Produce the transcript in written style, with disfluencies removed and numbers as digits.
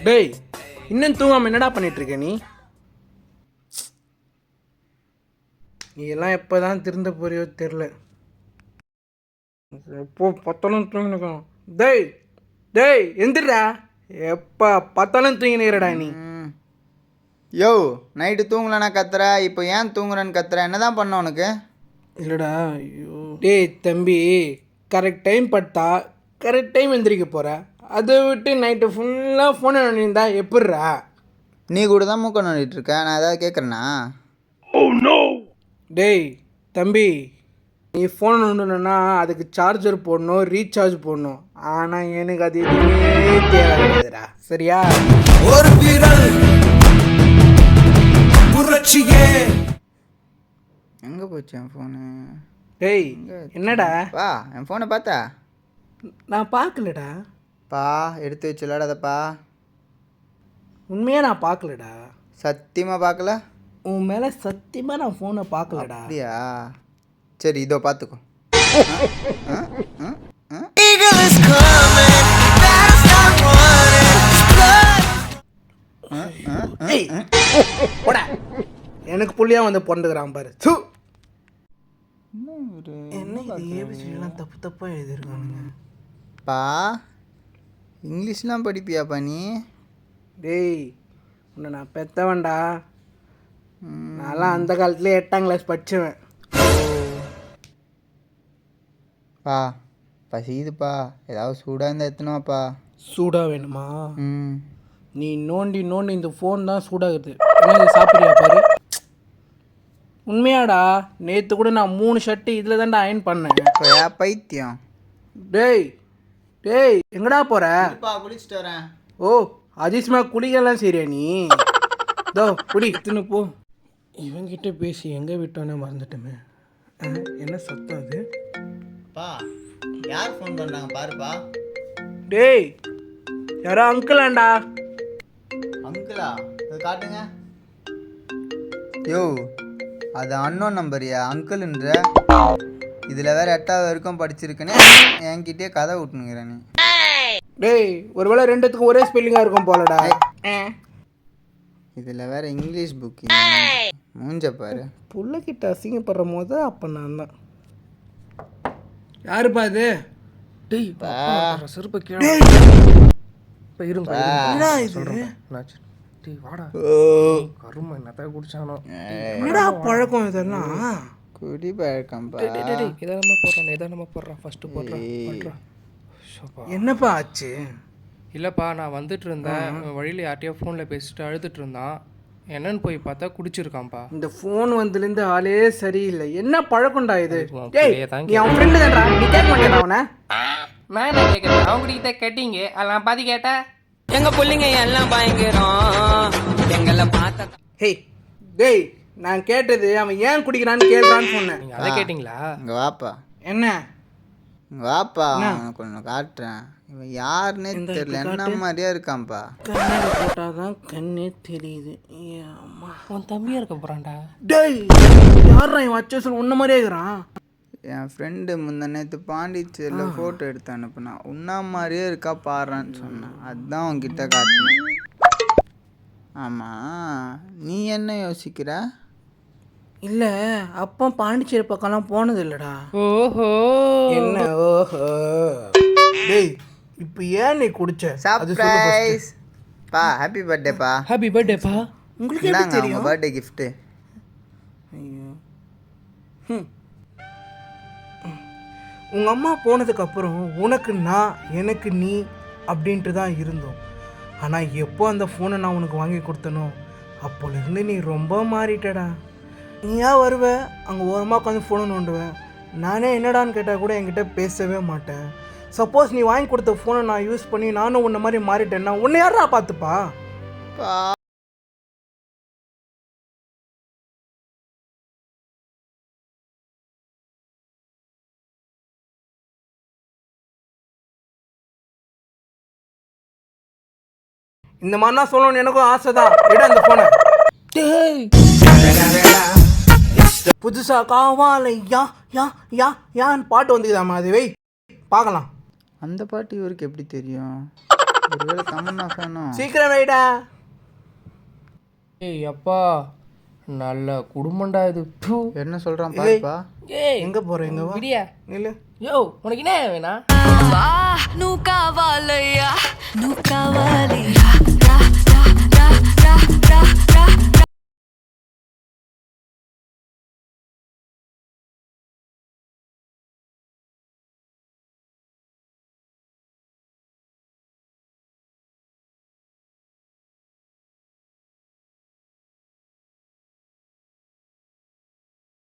டேய், இன்னும் தூங்காம என்னடா பண்ணிட்டு இருக்க நீ? நீ எல்லாம் எப்போதான் திருந்த போறியோ தெரில. எப்போ பார்த்தாலும் தூங்கினுக்கணும். டேய் டேய் எந்திரா, எப்போ பார்த்தாலும் தூங்கினுக்கிறடா நீ. யோ, நைட்டு தூங்கலன்னா கத்துற, இப்போ ஏன் தூங்குறேன்னு கத்துற? என்னதான் பண்ண உனக்கு? இல்லைடா, ஐயோ. டேய் தம்பி, கரெக்ட் டைம் பட்டா கரெக்ட் டைம் எந்திரிக்க போகிற. அதை விட்டு நைட்டு ஃபுல்லாக ஃபோனை நோண்டிருந்தா எப்பட்றா? நீ கூட தான் மூக்க நோண்டிட்டு இருக்க, நான் ஏதாவது கேட்குறேன்னா? டேய் தம்பி, நீ ஃபோன் நோண்டணுன்னா அதுக்கு சார்ஜர் போடணும், ரீசார்ஜ் போடணும். ஆனால் எனக்கு அது எதுவுமே தேவைப்படுதுடா, சரியா? ஒரு விரல் புரட்சியே. எங்கே போச்சு என் ஃபோனு? டேய் என்னடா? வா, என் ஃபோனை பார்த்தா? நான் பார்க்கலடா. பா, எடுத்து வச்சு விளாடாதப்பா. உண்மையாக நான் பார்க்கலடா. சத்தியமாக பார்க்கல? உன் மேலே சத்தியமாக நான் ஃபோனை பார்க்கலடா. அப்படியா? சரி, இதோ பார்த்துக்கோ. எனக்கு புள்ளியா வந்து பொண்ணுக்கிறான் பாரு. என்ன ஏபிசிலாம் தப்பு தப்பாக எழுதிருக்கானுங்க. பா, இங்கிலீஷ்லாம் படிப்பியாப்பா நீ? டேய், உன்னை நான் பெத்தவன்டா. நான்லாம் அந்த காலத்துலேயே 8ஆம் கிளாஸ் படிச்சுவேன். பா, பசிக்குதுப்பா, ஏதாவது சூடாக இருந்தால் எத்தணுமாப்பா? சூடாக வேணுமா? ம். நீ நோண்டி நோண்டி இந்த ஃபோன் தான் சூடாகுது. என்ன சாப்பிட்றியா பாரு? உண்மையாடா, நேற்று கூட நான் 3 ஷர்ட்டு இதில் தான்டா அயன் பண்ணேன். பைத்தியம். டேய் டேய் எங்கடா போகிற? குளிச்சுட்டு வரேன். ஓ, அதிசயமா குளிக்கலாம் சரியா நீ? தோ குடி தின்னு போ. இவங்கிட்ட பேசி எங்கே விட்டோன்னே மறந்துட்டோமே. என்ன சத்தம் அது? பா, யார் ஃபோன் பண்ணுறாங்க பாருப்பா. டேய், யாரோ அங்கிளாண்டா. அங்கிளா? அது காட்டுங்க. யோ, அது அன்னோன் நம்பரியா அங்கிள்ன்ற? இதில் வேற 8வது வரைக்கும் படிச்சிருக்கேனே, என்கிட்டே கதை விட்டுனுங்கிறேன் நீ. டேய், ஒருவேளை ரெண்டுத்துக்கும் ஒரே ஸ்பெல்லிங்காக இருக்கும் போலடா. இதில் வேற இங்கிலீஷ் புக்கு. மூஞ்ச பாரு. புள்ளக்கிட்ட அசிங்கப்படுற போது அப்போ நான் தான். யாருப்பா இது? டேய் செருப்பை கீழே இப்போ இருங்க. டேய் வாடா. கருமை என்னத்தான் குடிச்சானோ. என்னடா பழக்கம் இதெல்லாம்? குடி பழக்கம்பா. நிதானமாக போடுறான் ஃபஸ்ட்டு போடுறான். என்னப்பா ஆச்சு? இல்லைப்பா, நான் வந்துட்டு இருந்தேன், வழியில் யார்ட்டையோ ஃபோனில் பேசிட்டு அழுதுட்டு இருந்தான். என்னன்னு போய் பார்த்தா குடிச்சிருக்கான்ப்பா. இந்த ஃபோன் வந்ததுலேருந்து ஆளே சரியில்லை. என்ன பழக்கம்டா இது? டேய், நீ அவன் ஃப்ரெண்டு தான்டா, நீ கேட்க மாட்டேன் அவனை. நான் என்ன கேட்குறேன்? அவங்க கிட்ட கேட்டீங்க, அதெல்லாம் பாதி கேட்டேன். எங்க பிள்ளைங்க எல்லாம் பயங்கரம் எங்களை பார்த்தா. ஹே டேய், நான் கேட்டது அவன் ஏன் குடிக்கிறான்னு கேட்கறான்னு சொன்னேன். நீங்கள் அதை கேட்டிங்களா? இங்கே வாப்பா. என்ன? இங்கே வாப்பா, உனக்கு ஒன்று காட்டுறேன். இவன் யாருன்னே தெரியல, என்ன மாதிரியா இருக்கான்ப்பா. கண்ணாடி போட்டாதான் கண்ணே தெரியுது. உன் தம்பியாக இருக்க போகிறான்டா. டேய், யாரா இவன் அச்சோ சொல்லு உன்ன மாதிரியே இருக்கிறான்? என் ஃப்ரெண்டு முந்த நேற்று பாண்டிச்சேரியில் ஃபோட்டோ எடுத்து அனுப்புனா, உன்னா மாதிரியே இருக்கா பாடுறான்னு சொன்னான். அதுதான் உன்கிட்ட காட்டினேன். ஆமாம், நீ என்ன யோசிக்கிற? இல்லை, அப்போ பாண்டிச்சேரி பக்கம்லாம் போனது இல்லைடா. ஓஹோ, என்ன ஓஹோ? டேய், இப்போ ஏன் நீ குடிச்ச? சர்ப்ரைஸ் பா, ஹாப்பி பர்த்டேப்பா. ஹாப்பி பர்த்டேப்பா. உங்களுக்கு எப்படி உங்கள் தெரியும்? Birthday gift. ஐயோ, உங்கள் அம்மா போனதுக்கப்புறம் உனக்கு நான் எனக்கு நீ அப்படின்ட்டு தான் இருந்தோம். ஆனால் எப்போ அந்த ஃபோனை நான் உனக்கு வாங்கி கொடுத்தனோ அப்போலேருந்து நீ ரொம்ப மாறிட்டடா. நீயா வருவ, அங்கே ஓரமாக உட்காந்து ஃபோனை நோண்டுவேன். நானே என்னடான்னு கேட்டால் கூட என்கிட்ட பேசவே மாட்டேன். சப்போஸ் நீ வாங்கி கொடுத்த ஃபோனை நான் யூஸ் பண்ணி நானும் உன்ன மாதிரி மாறிட்டேன்னா உன்னை யாரா பார்த்துப்பா? இந்த மாதிரிலாம் சொல்லணும்னு எனக்கும் ஆசை தான். எடு அந்த ஃபோனை. புதுசா காவாலை யா யா யா யான்னு பாட்டு வந்துக்குதாம்மா, அது வை பார்க்கலாம். அந்த பாட்டு இவருக்கு எப்படி தெரியும்? ஒருவேளை தமன்னா ஃபேனோ? சீக்கிரம் வைடா. ஏய் அப்பா நல்ல குடும்பம்டா இது. ப்பு. என்ன சொல்றான் பாருப்பா. ஏய் எங்க போற? எங்க வா விடியா. நில்லு. யோ உனக்கு என்ன வேணா? నువ్వు కావాలయ్యా నువ్వు కావాలి